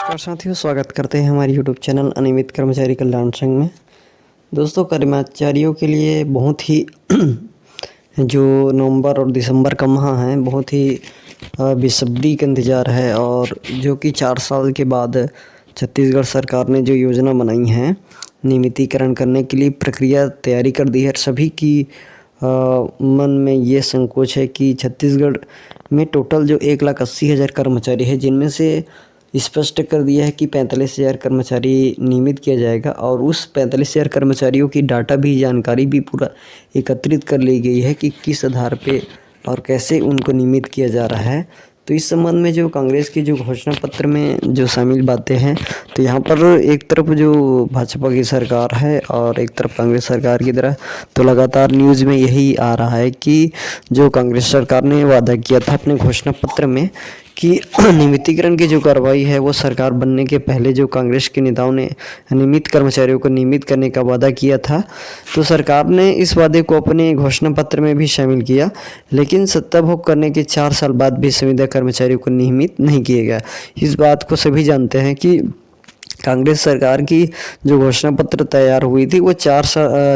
नमस्कार साथियों, स्वागत करते हैं हमारे YouTube चैनल अनियमित कर्मचारी कल्याण संघ में। दोस्तों, कर्मचारियों के लिए बहुत ही जो नवंबर और दिसंबर का माह है, बहुत ही बेसब्री का इंतज़ार है। और जो कि 4 साल के बाद छत्तीसगढ़ सरकार ने जो योजना बनाई है नियमितीकरण करने के लिए प्रक्रिया तैयारी कर दी है। सभी की मन में ये संकोच है कि छत्तीसगढ़ में टोटल जो 1,80,000 कर्मचारी है, जिनमें से स्पष्ट कर दिया है कि 45,000 कर्मचारी नियमित किया जाएगा। और उस 45,000 कर्मचारियों की डाटा भी, जानकारी भी पूरा एकत्रित कर ली गई है कि किस आधार पे और कैसे उनको नियमित किया जा रहा है। तो इस संबंध में जो कांग्रेस की जो घोषणा पत्र में जो शामिल बातें हैं, तो यहाँ पर एक तरफ जो भाजपा की सरकार है और एक तरफ कांग्रेस सरकार की तरह, तो लगातार न्यूज़ में यही आ रहा है कि जो कांग्रेस सरकार ने वादा किया था अपने घोषणा पत्र में कि नियमितीकरण की जो कार्रवाई है वो सरकार बनने के पहले जो कांग्रेस के नेताओं ने नियमित कर्मचारियों को नियमित करने का वादा किया था, तो सरकार ने इस वादे को अपने घोषणा पत्र में भी शामिल किया। लेकिन सत्ता भोग करने के 4 साल बाद भी संविदा कर्मचारियों को नियमित नहीं किया गया। इस बात को सभी जानते हैं कि कांग्रेस सरकार की जो घोषणा पत्र तैयार हुई थी वो 4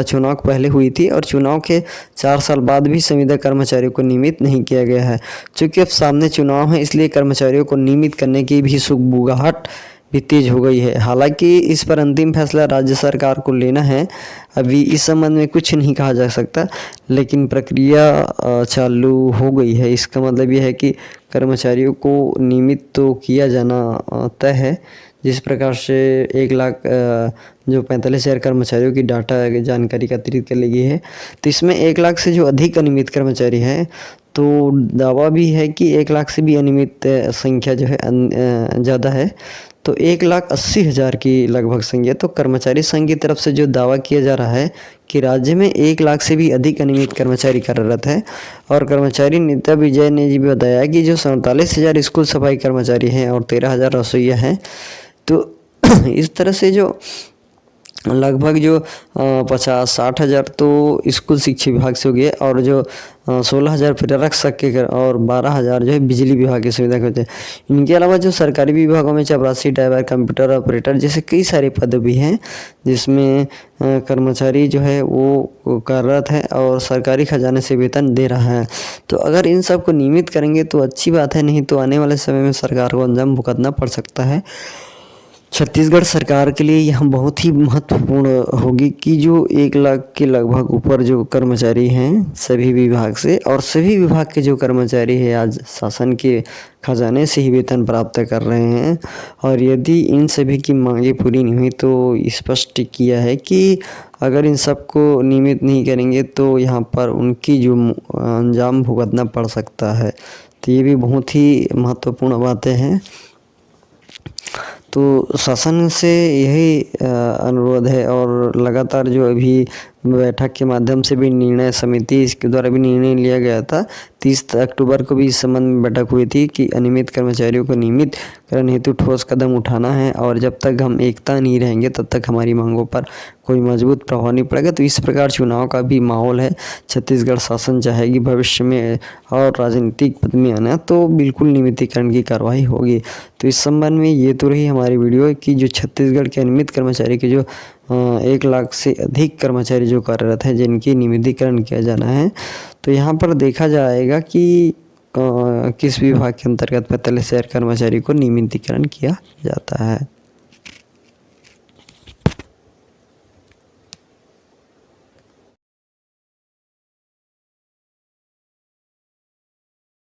चुनाव पहले हुई थी, और चुनाव के 4 साल बाद भी संविदा कर्मचारियों को नियमित नहीं किया गया है। चूँकि अब सामने चुनाव है, इसलिए कर्मचारियों को नियमित करने की भी सुगबुगाहट भी तेज हो गई है। हालांकि इस पर अंतिम फैसला राज्य सरकार को लेना है। अभी इस संबंध में कुछ नहीं कहा जा सकता, लेकिन प्रक्रिया चालू हो गई है। इसका मतलब यह है कि कर्मचारियों को नियमित तो किया जाना तय है। जिस प्रकार से 1 लाख जो 45,000 कर्मचारियों की डाटा जानकारी एकत्रित कर ली गई है, तो इसमें 1 लाख से जो अधिक अनियमित कर्मचारी हैं, तो दावा भी है कि 1 लाख से भी अनियमित संख्या जो है ज़्यादा है। तो 1,80,000 की लगभग संख्या। तो कर्मचारी संघ की तरफ से जो दावा किया जा रहा है कि राज्य में 1 लाख से भी अधिक अनियमित कर्मचारी कार्यरत है। और कर्मचारी नेता विजय ने जी बताया कि जो 47,000 स्कूल सफाई कर्मचारी हैं और 13,000 रसोइया हैं, तो इस तरह से जो लगभग जो 50-60,000 तो स्कूल शिक्षा विभाग से हो गए, और जो 16,000 फिर आरक्षक के और 12,000 जो है बिजली विभाग की सुविधा के होते हैं। इनके अलावा जो सरकारी विभागों में चपरासी, ड्राइवर, कंप्यूटर ऑपरेटर जैसे कई सारे पद भी हैं, जिसमें कर्मचारी जो है वो कार्यरत है और सरकारी खजाने से वेतन दे रहा है। तो अगर इन सब को नियमित करेंगे तो अच्छी बात है, नहीं तो आने वाले समय में सरकार को अंजाम भुगतना पड़ सकता है। छत्तीसगढ़ सरकार के लिए यह बहुत ही महत्वपूर्ण होगी कि जो 1 लाख के लगभग ऊपर जो कर्मचारी हैं सभी विभाग से, और सभी विभाग के जो कर्मचारी हैं आज शासन के खजाने से ही वेतन प्राप्त कर रहे हैं। और यदि इन सभी की मांगें पूरी नहीं हुई, तो स्पष्ट किया है कि अगर इन सबको नियमित नहीं करेंगे तो यहाँ पर उनकी जो अंजाम भुगतना पड़ सकता है। तो ये भी बहुत ही महत्वपूर्ण बातें हैं। तो शासन से यही अनुरोध है, और लगातार जो अभी बैठक के माध्यम से भी निर्णय समिति इसके द्वारा भी निर्णय लिया गया था। 30 अक्टूबर को भी इस संबंध में बैठक हुई थी कि अनियमित कर्मचारियों को नियमित करने हेतु ठोस कदम उठाना है, और जब तक हम एकता नहीं रहेंगे तब तक हमारी मांगों पर कोई मजबूत प्रभाव नहीं पड़ेगा। तो इस प्रकार चुनाव का भी माहौल है। छत्तीसगढ़ शासन चाहेगी भविष्य में और राजनीतिक पद में आना, तो बिल्कुल नियमितीकरण की कार्रवाई होगी। तो इस संबंध में ये तो रही हमारी वीडियो कि जो छत्तीसगढ़ के अनियमित कर्मचारी के जो 1 लाख से अधिक कर्मचारी जो कार्यरत हैं, जिनकी नियमितीकरण किया जाना है, तो यहाँ पर देखा जाएगा कि किस विभाग के अंतर्गत 45,000 कर्मचारी को नियमितीकरण किया जाता है।